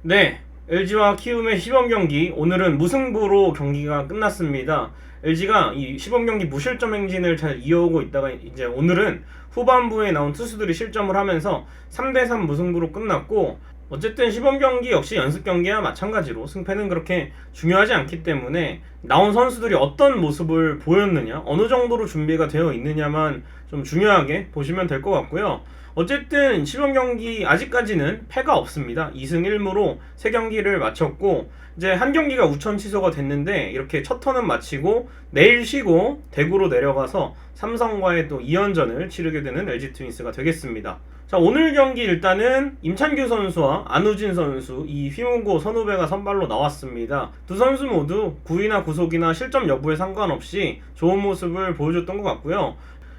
네, LG와 키움의 시범 경기, 오늘은 무승부로 경기가 끝났습니다. LG가 이 시범 경기 무실점 행진을 잘 이어오고 있다가 이제 오늘은 후반부에 나온 투수들이 실점을 하면서 3대3 무승부로 끝났고, 어쨌든 시범 경기 역시 연습 경기와 마찬가지로 승패는 그렇게 중요하지 않기 때문에 나온 선수들이 어떤 모습을 보였느냐, 어느 정도로 준비가 되어 있느냐만 좀 중요하게 보시면 될 것 같고요. 어쨌든 시범 경기 아직까지는 패가 없습니다. 2승 1무로 3경기를 마쳤고, 이제 한 경기가 우천 취소가 됐는데 이렇게 첫 턴은 마치고 내일 쉬고 대구로 내려가서 삼성과의 또 2연전을 치르게 되는 LG 트윈스가 되겠습니다. 자, 오늘 경기 일단은 임찬규 선수와 안우진 선수, 이 휘문고 선후배가 선발로 나왔습니다. 두 선수 모두 구위나 구속이나 실점 여부에 상관없이 좋은 모습을 보여줬던 것 같고요.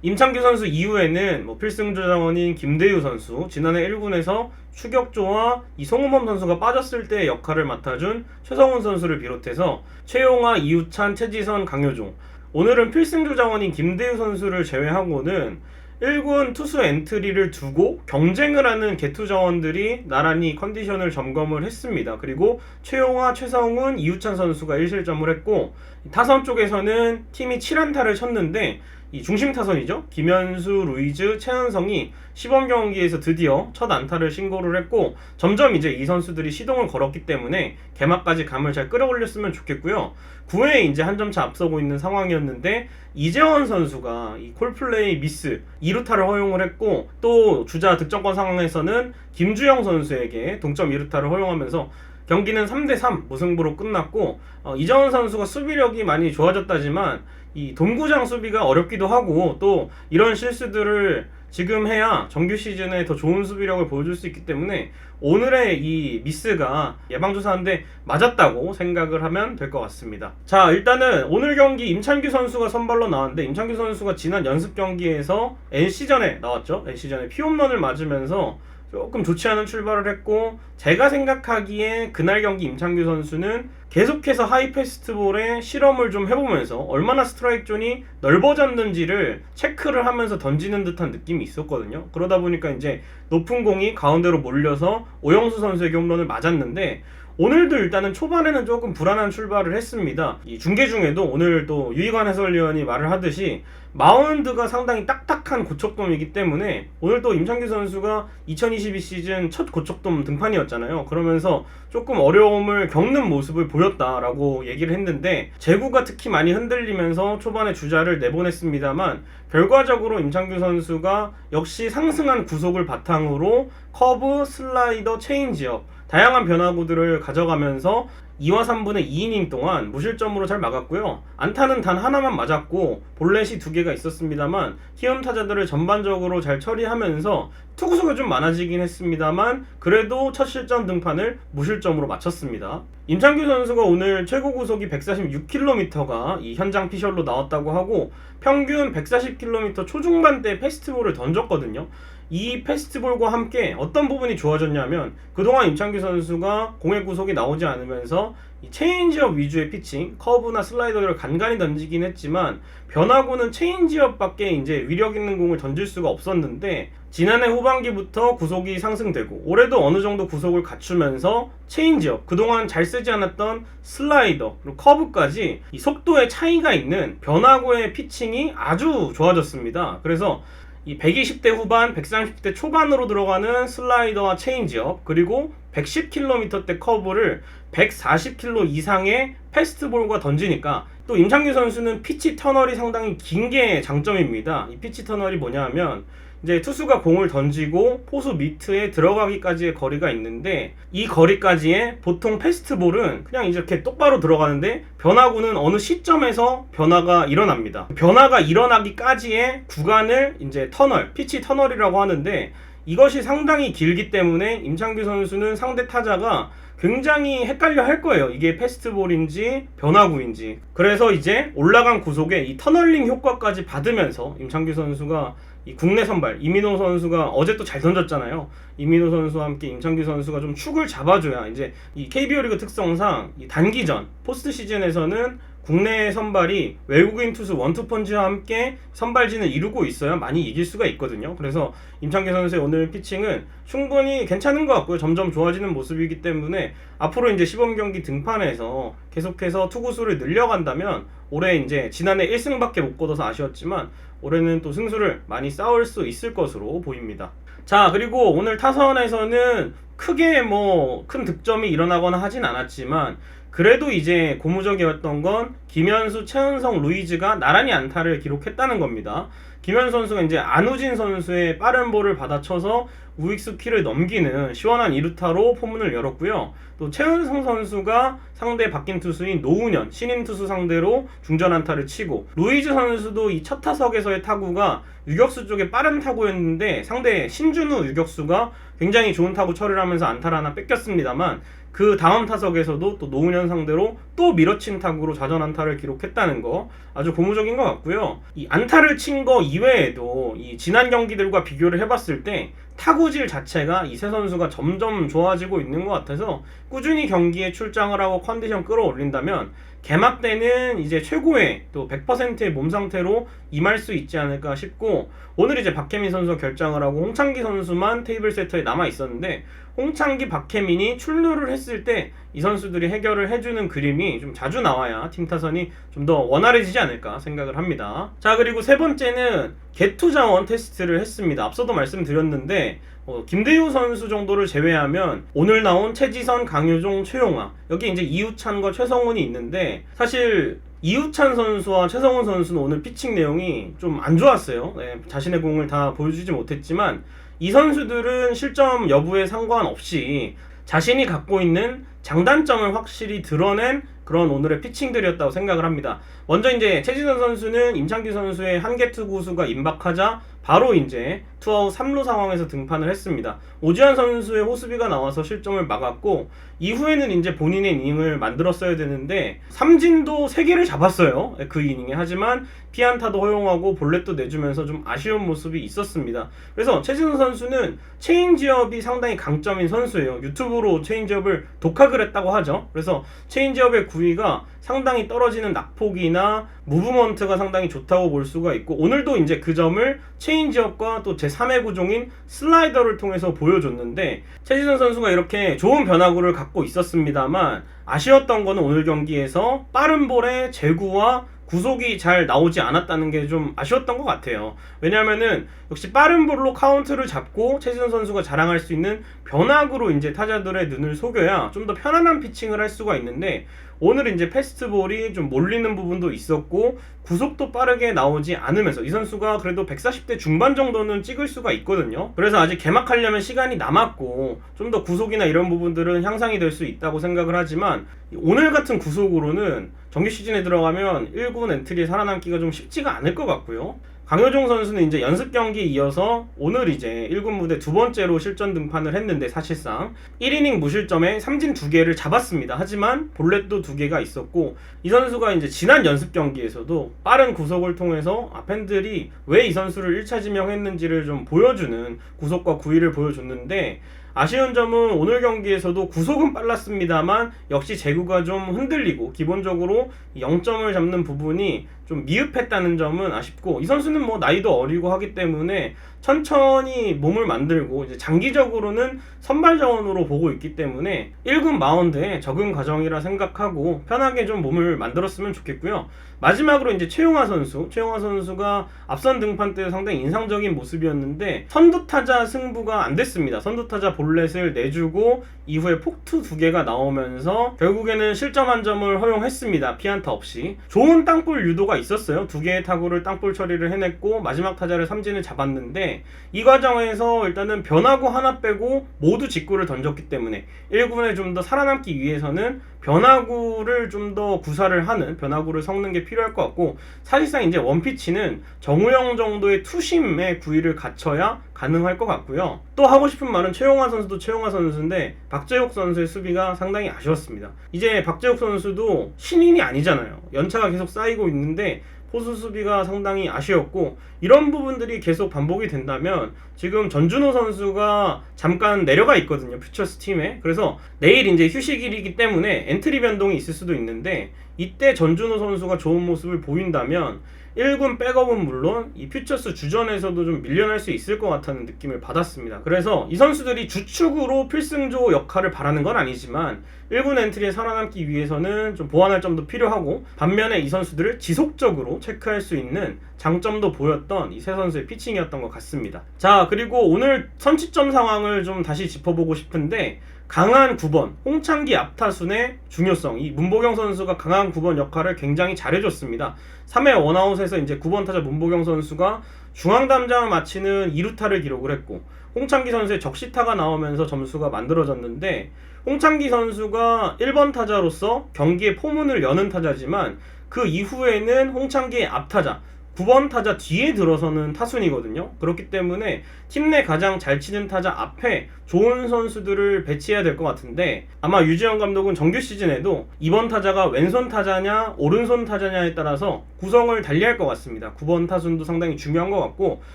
임창규 선수 이후에는 필승조 자원인 김대유 선수, 지난해 1군에서 추격조와 이 송은범 선수가 빠졌을 때 역할을 맡아준 최성훈 선수를 비롯해서 최용화, 이우찬, 최지선, 강효종, 오늘은 필승조 자원인 김대유 선수를 제외하고는 1군 투수 엔트리를 두고 경쟁을 하는 개투 자원들이 나란히 컨디션을 점검을 했습니다. 그리고 최용화, 최성훈, 이우찬 선수가 1실점을 했고, 타선 쪽에서는 팀이 7안타를 쳤는데 이 중심 타선이죠. 김현수, 루이즈, 최은성이 시범 경기에서 드디어 첫 안타를 신고를 했고, 점점 이제 이 선수들이 시동을 걸었기 때문에 개막까지 감을 잘 끌어올렸으면 좋겠고요. 9회에 이제 한 점차 앞서고 있는 상황이었는데 이재원 선수가 이 콜플레이 미스 2루타를 허용을 했고, 또 주자 득점권 상황에서는 김주영 선수에게 동점 2루타를 허용하면서 경기는 3대3 무승부로 끝났고, 이재원 선수가 수비력이 많이 좋아졌다지만 이 동구장 수비가 어렵기도 하고, 또 이런 실수들을 지금 해야 정규 시즌에 더 좋은 수비력을 보여줄 수 있기 때문에 오늘의 이 미스가 예방주사인데 맞았다고 생각을 하면 될 것 같습니다. 자, 일단은 오늘 경기 임찬규 선수가 선발로 나왔는데, 임찬규 선수가 지난 연습 경기에서 NC전에 나왔죠. NC전에 피홈런을 맞으면서 조금 좋지 않은 출발을 했고, 제가 생각하기에 그날 경기 임창규 선수는 계속해서 하이패스트볼에 실험을 좀 해보면서 얼마나 스트라이크 존이 넓어졌는지를 체크를 하면서 던지는 듯한 느낌이 있었거든요. 그러다 보니까 이제 높은 공이 가운데로 몰려서 오영수 선수에게 홈런을 맞았는데, 오늘도 일단은 초반에는 조금 불안한 출발을 했습니다. 이 중계 중에도 오늘 또 유희관 해설위원이 말을 하듯이 마운드가 상당히 딱딱한 고척돔이기 때문에 오늘 또 임창규 선수가 2022 시즌 첫 고척돔 등판이었잖아요. 그러면서 조금 어려움을 겪는 모습을 보였다라고 얘기를 했는데, 제구가 특히 많이 흔들리면서 초반에 주자를 내보냈습니다만 결과적으로 임창규 선수가 역시 상승한 구속을 바탕으로 커브, 슬라이더, 체인지업 다양한 변화구들을 가져가면서 2와 3분의 2이닝 동안 무실점으로 잘 막았고요. 안타는 단 하나만 맞았고 볼넷이 2개가 있었습니다만 키움 타자들을 전반적으로 잘 처리하면서 투구수가 좀 많아지긴 했습니다만 그래도 첫 실점 등판을 무실점으로 마쳤습니다. 임창규 선수가 오늘 최고 구속이 146km가 이 현장 피셜로 나왔다고 하고, 평균 140km 초중반대 패스트볼을 던졌거든요. 이 패스트볼과 함께 어떤 부분이 좋아졌냐면, 그동안 임창규 선수가 공의 구속이 나오지 않으면서 이 체인지업 위주의 피칭, 커브나 슬라이더를 간간히 던지긴 했지만 변화구는 체인지업밖에 이제 위력 있는 공을 던질 수가 없었는데, 지난해 후반기부터 구속이 상승되고 올해도 어느 정도 구속을 갖추면서 체인지업, 그동안 잘 쓰지 않았던 슬라이더, 그리고 커브까지 이 속도의 차이가 있는 변화구의 피칭이 아주 좋아졌습니다. 그래서 이 120대 후반, 130대 초반으로 들어가는 슬라이더와 체인지업, 그리고 110km대 커브를 140km 이상의 패스트볼과 던지니까, 또 임창규 선수는 피치 터널이 상당히 긴 게 장점입니다. 이 피치 터널이 뭐냐 하면 이제 투수가 공을 던지고 포수 미트에 들어가기까지의 거리가 있는데, 이 거리까지의 보통 패스트볼은 그냥 이렇게 똑바로 들어가는데 변화구는 어느 시점에서 변화가 일어납니다. 변화가 일어나기까지의 구간을 이제 터널, 피치 터널이라고 하는데, 이것이 상당히 길기 때문에 임창규 선수는 상대 타자가 굉장히 헷갈려 할 거예요. 이게 패스트볼인지 변화구인지. 그래서 이제 올라간 구속에 이 터널링 효과까지 받으면서 임창규 선수가 이 국내 선발 이민호 선수가 어제 또 잘 던졌잖아요. 이민호 선수와 함께 임창규 선수가 좀 축을 잡아줘야, 이제 이 KBO 리그 특성상 이 단기전 포스트 시즌에서는 국내 선발이 외국인 투수 원투펀치와 함께 선발진을 이루고 있어야 많이 이길 수가 있거든요. 그래서 임창기 선수의 오늘 피칭은 충분히 괜찮은 것 같고요. 점점 좋아지는 모습이기 때문에 앞으로 이제 시범경기 등판에서 계속해서 투구수를 늘려간다면 올해 이제 지난해 1승밖에 못 거둬서 아쉬웠지만 올해는 또 승수를 많이 쌓을 수 있을 것으로 보입니다. 자, 그리고 오늘 타선에서는 크게 뭐 큰 득점이 일어나거나 하진 않았지만 그래도 이제 고무적이었던 건 김현수, 최은성, 루이즈가 나란히 안타를 기록했다는 겁니다. 김현수 선수가 이제 안우진 선수의 빠른 볼을 받아쳐서 우익수 키를 넘기는 시원한 2루타로 포문을 열었고요. 또 최은성 선수가 상대 바뀐 투수인 노훈현 신인 투수 상대로 중전 안타를 치고, 루이즈 선수도 이 첫 타석에서의 타구가 유격수 쪽에 빠른 타구였는데 상대 신준우 유격수가 굉장히 좋은 타구 처리를 하면서 안타를 하나 뺏겼습니다만 그 다음 타석에서도 또 노훈현 상대로 또 밀어친 타구로 좌전 안타를 기록했다는 거 아주 고무적인 것 같고요. 이 안타를 친 거 이외에도 이 지난 경기들과 비교를 해봤을 때 타구질 자체가 이 세 선수가 점점 좋아지고 있는 것 같아서 꾸준히 경기에 출장을 하고 컨디션 끌어올린다면 개막 때는 이제 최고의 또 100%의 몸 상태로 임할 수 있지 않을까 싶고, 오늘 이제 박혜민 선수가 결장을 하고 홍창기 선수만 테이블 세터에 남아 있었는데 홍창기, 박혜민이 출루를 했을 때 이 선수들이 해결을 해주는 그림이 좀 자주 나와야 팀 타선이 좀 더 원활해지지 않을까 생각을 합니다. 자, 그리고 세 번째는 개투자원 테스트를 했습니다. 앞서도 말씀드렸는데 김대유 선수 정도를 제외하면 오늘 나온 최지선, 강효종, 최용화, 여기 이제 이우찬과 최성훈이 있는데 사실 이우찬 선수와 최성훈 선수는 오늘 피칭 내용이 좀 안 좋았어요. 네, 자신의 공을 다 보여주지 못했지만 이 선수들은 실점 여부에 상관없이 자신이 갖고 있는 장단점을 확실히 드러낸 그런 오늘의 피칭들이었다고 생각을 합니다. 먼저 이제 최지선 선수는 임창기 선수의 한개 투구수가 임박하자 바로 이제 투아웃 3루 상황에서 등판을 했습니다. 오지환 선수의 호수비가 나와서 실점을 막았고, 이후에는 이제 본인의 이닝을 만들었어야 되는데 삼진도 3개를 잡았어요. 그 이닝에. 하지만 피안타도 허용하고 볼넷도 내주면서 좀 아쉬운 모습이 있었습니다. 그래서 최진우 선수는 체인지업이 상당히 강점인 선수예요. 유튜브로 체인지업을 독학을 했다고 하죠. 그래서 체인지업의 구위가 상당히 떨어지는 낙폭이나 무브먼트가 상당히 좋다고 볼 수가 있고, 오늘도 이제 그 점을 체인지업과 또 제3의 구종인 슬라이더를 통해서 보여줬는데, 최지선 선수가 이렇게 좋은 변화구를 갖고 있었습니다만 아쉬웠던 거는 오늘 경기에서 빠른 볼의 제구와 구속이 잘 나오지 않았다는 게 좀 아쉬웠던 것 같아요. 왜냐하면은 역시 빠른 볼로 카운트를 잡고 최지선 선수가 자랑할 수 있는 변화구로 이제 타자들의 눈을 속여야 좀 더 편안한 피칭을 할 수가 있는데, 오늘 이제 패스트볼이 좀 몰리는 부분도 있었고 구속도 빠르게 나오지 않으면서 이 선수가 그래도 140대 중반 정도는 찍을 수가 있거든요. 그래서 아직 개막하려면 시간이 남았고 좀 더 구속이나 이런 부분들은 향상이 될 수 있다고 생각을 하지만 오늘 같은 구속으로는 정규 시즌에 들어가면 1군 엔트리에 살아남기가 좀 쉽지가 않을 것 같고요. 강효종 선수는 이제 연습 경기에 이어서 오늘 이제 1군 무대 두 번째로 실전 등판을 했는데 사실상 1이닝 무실점에 삼진 2개를 잡았습니다. 하지만 볼넷도 2개가 있었고, 이 선수가 이제 지난 연습 경기에서도 빠른 구속을 통해서 팬들이 왜 이 선수를 1차 지명했는지를 좀 보여주는 구속과 구위를 보여줬는데, 아쉬운 점은 오늘 경기에서도 구속은 빨랐습니다만 역시 제구가 좀 흔들리고 기본적으로 0점을 잡는 부분이 좀 미흡했다는 점은 아쉽고, 이 선수는 뭐 나이도 어리고 하기 때문에 천천히 몸을 만들고 이제 장기적으로는 선발 자원으로 보고 있기 때문에 1군 마운드에 적응 과정이라 생각하고 편하게 좀 몸을 만들었으면 좋겠고요. 마지막으로 이제 최용화 선수가 앞선 등판 때 상당히 인상적인 모습이었는데 선두타자 승부가 안 됐습니다. 선두타자 볼넷을 내주고 이후에 폭투 2개가 나오면서 결국에는 실점 1점을 허용했습니다. 피안타 없이. 좋은 땅볼 유도가 있었어요. 2개의 타구를 땅볼 처리를 해냈고 마지막 타자를 삼진을 잡았는데, 이 과정에서 일단은 변화구 하나 빼고 모두 직구를 던졌기 때문에 1군에 좀 더 살아남기 위해서는 변화구를 좀 더 구사를 하는, 변화구를 섞는 게 필요할 것 같고, 사실상 이제 원피치는 정우영 정도의 투심의 구위를 갖춰야 가능할 것 같고요. 또 하고 싶은 말은 최용화 선수도 최용화 선수인데 박재욱 선수의 수비가 상당히 아쉬웠습니다. 이제 박재욱 선수도 신인이 아니잖아요. 연차가 계속 쌓이고 있는데 포수 수비가 상당히 아쉬웠고, 이런 부분들이 계속 반복이 된다면 지금 전준호 선수가 잠깐 내려가 있거든요, 퓨처스 팀에. 그래서 내일 이제 휴식일이기 때문에 엔트리 변동이 있을 수도 있는데, 이때 전준호 선수가 좋은 모습을 보인다면 1군 백업은 물론 이 퓨처스 주전에서도 좀 밀려날 수 있을 것 같다는 느낌을 받았습니다. 그래서 이 선수들이 주축으로 필승조 역할을 바라는 건 아니지만 1군 엔트리에 살아남기 위해서는 좀 보완할 점도 필요하고, 반면에 이 선수들을 지속적으로 체크할 수 있는 장점도 보였던 이 세 선수의 피칭이었던 것 같습니다. 자, 그리고 오늘 선취점 상황을 좀 다시 짚어보고 싶은데, 강한 9번 홍창기 앞타순의 중요성, 이 문보경 선수가 강한 9번 역할을 굉장히 잘해줬습니다. 3회 원아웃에서 이제 9번 타자 문보경 선수가 중앙 담장을 마치는 2루타를 기록을 했고, 홍창기 선수의 적시타가 나오면서 점수가 만들어졌는데, 홍창기 선수가 1번 타자로서 경기의 포문을 여는 타자지만 그 이후에는 홍창기의 앞타자 9번 타자 뒤에 들어서는 타순이거든요. 그렇기 때문에 팀 내 가장 잘 치는 타자 앞에 좋은 선수들을 배치해야 될 것 같은데, 아마 유지영 감독은 정규 시즌에도 이번 타자가 왼손 타자냐 오른손 타자냐에 따라서 구성을 달리할 것 같습니다. 9번 타순도 상당히 중요한 것 같고,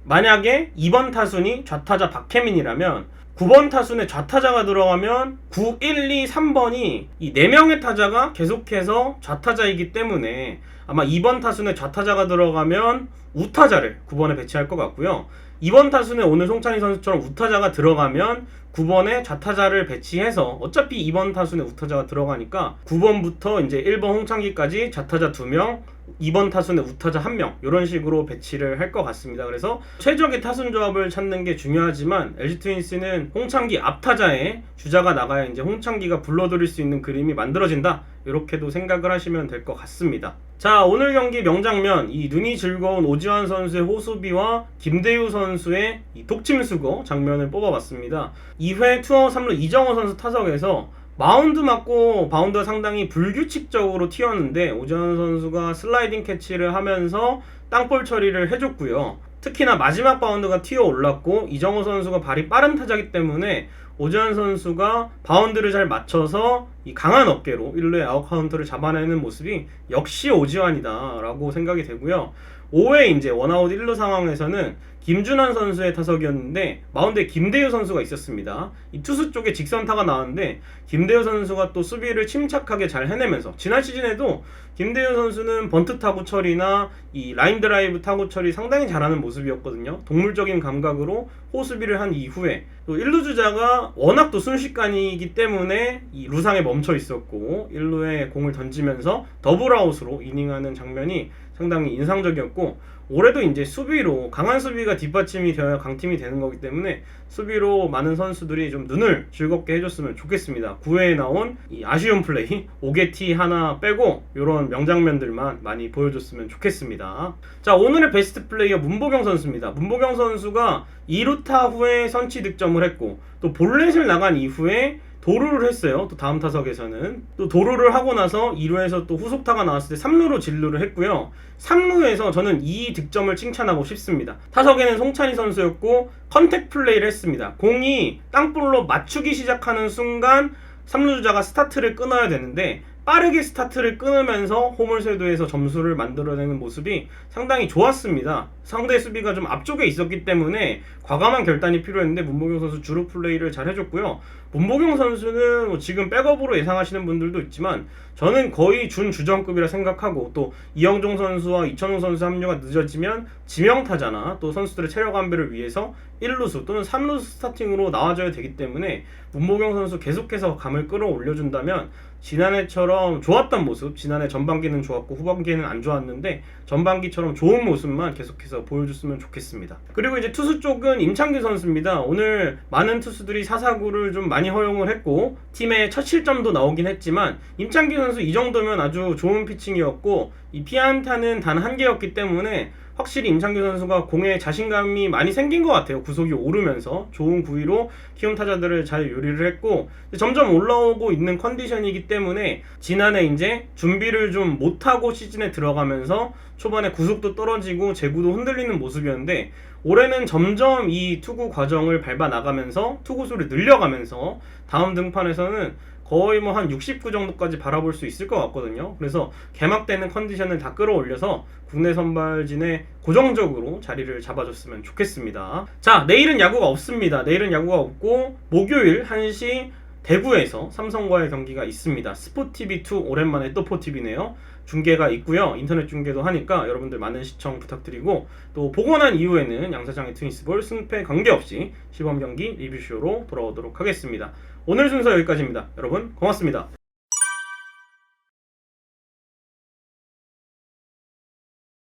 만약에 2번 타순이 좌타자 박혜민이라면 9번 타순에 좌타자가 들어가면 9, 1, 2, 3번이 이 4명의 타자가 계속해서 좌타자이기 때문에 아마 2번 타순에 좌타자가 들어가면 우타자를 9번에 배치할 것 같고요. 2번 타순에 오늘 송찬희 선수처럼 우타자가 들어가면 9번에 좌타자를 배치해서, 어차피 2번 타순에 우타자가 들어가니까 9번부터 이제 1번 홍창기까지 좌타자 2명, 2번 타순에 우타자 1명, 이런 식으로 배치를 할 것 같습니다. 그래서 최적의 타순 조합을 찾는 게 중요하지만 LG 트윈스는 홍창기 앞타자에 주자가 나가야 이제 홍창기가 불러들일 수 있는 그림이 만들어진다, 이렇게도 생각을 하시면 될 것 같습니다. 자, 오늘 경기 명장면, 이 눈이 즐거운 오지환 선수의 호수비와 김대유 선수의 이 독침수거 장면을 뽑아봤습니다. 2회 투아웃 3루 이정호 선수 타석에서 마운드 맞고 바운드가 상당히 불규칙적으로 튀었는데 오지환 선수가 슬라이딩 캐치를 하면서 땅볼 처리를 해줬고요. 특히나 마지막 바운드가 튀어 올랐고 이정호 선수가 발이 빠른 타자이기 때문에 오지환 선수가 바운드를 잘 맞춰서 이 강한 어깨로 1루의 아웃 카운트를 잡아내는 모습이 역시 오지환이다 라고 생각이 되고요. 5회 이제 원아웃 1루 상황에서는 김준환 선수의 타석이었는데 마운드에 김대유 선수가 있었습니다. 이 투수 쪽에 직선타가 나왔는데 김대유 선수가 또 수비를 침착하게 잘 해내면서, 지난 시즌에도 김대유 선수는 번트 타구 처리나 이 라인 드라이브 타구 처리 상당히 잘하는 모습이었거든요. 동물적인 감각으로 호수비를 한 이후에 또 1루 주자가 워낙 또 순식간이기 때문에 이 루상에 멈춰 있었고 1루에 공을 던지면서 더블아웃으로 이닝하는 장면이 상당히 인상적이었고, 올해도 이제 수비로, 강한 수비가 뒷받침이 되어야 강팀이 되는 거기 때문에 수비로 많은 선수들이 좀 눈을 즐겁게 해줬으면 좋겠습니다. 9회에 나온 이 아쉬운 플레이, 오게티 하나 빼고 이런 명장면들만 많이 보여줬으면 좋겠습니다. 자, 오늘의 베스트 플레이어 문보경 선수입니다. 문보경 선수가 2루타 후에 선취 득점을 했고, 또 볼넷을 나간 이후에 도루를 했어요. 또 다음 타석에서는 또 도루를 하고 나서 2루에서 또 후속타가 나왔을 때 3루로 진루를 했고요. 3루에서 저는 이 득점을 칭찬하고 싶습니다. 타석에는 송찬희 선수였고 컨택 플레이를 했습니다. 공이 땅볼로 맞추기 시작하는 순간 3루 주자가 스타트를 끊어야 되는데 빠르게 스타트를 끊으면서 홈을쇄도에서 점수를 만들어내는 모습이 상당히 좋았습니다. 상대 수비가 좀 앞쪽에 있었기 때문에 과감한 결단이 필요했는데 문보경 선수 주루 플레이를 잘 해줬고요. 문보경 선수는 지금 백업으로 예상하시는 분들도 있지만 저는 거의 준주전급이라 생각하고, 또 이영종 선수와 이천호 선수 합류가 늦어지면 지명타자나 또 선수들의 체력 안배를 위해서 1루수 또는 3루수 스타팅으로 나와줘야 되기 때문에 문보경 선수 계속해서 감을 끌어올려준다면 지난해처럼 좋았던 모습, 지난해 전반기는 좋았고 후반기에는 안 좋았는데 전반기처럼 좋은 모습만 계속해서 보여줬으면 좋겠습니다. 그리고 이제 투수 쪽은 임창규 선수입니다. 오늘 많은 투수들이 사사구를 좀 많이 허용을 했고 팀의 첫 실점도 나오긴 했지만 임창규 선수 이 정도면 아주 좋은 피칭이었고, 이 피안타는 단 한 개였기 때문에 확실히 임창규 선수가 공에 자신감이 많이 생긴 것 같아요. 구속이 오르면서 좋은 구위로 키움 타자들을 잘 요리를 했고, 점점 올라오고 있는 컨디션이기 때문에 지난해 이제 준비를 좀 못하고 시즌에 들어가면서 초반에 구속도 떨어지고 제구도 흔들리는 모습이었는데, 올해는 점점 이 투구 과정을 밟아 나가면서 투구수를 늘려가면서 다음 등판에서는 거의 뭐 한 69 정도까지 바라볼 수 있을 것 같거든요. 그래서 개막되는 컨디션을 다 끌어올려서 국내 선발진에 고정적으로 자리를 잡아줬으면 좋겠습니다. 자, 내일은 야구가 없습니다. 내일은 야구가 없고 목요일 1시 대구에서 삼성과의 경기가 있습니다. 스포티비2 오랜만에 또 포티비네요. 중계가 있고요. 인터넷 중계도 하니까 여러분들 많은 시청 부탁드리고, 또 보고 난 이후에는 양사장의 트윈스볼 승패 관계없이 시범 경기 리뷰쇼로 돌아오도록 하겠습니다. 오늘 순서 여기까지입니다. 여러분 고맙습니다.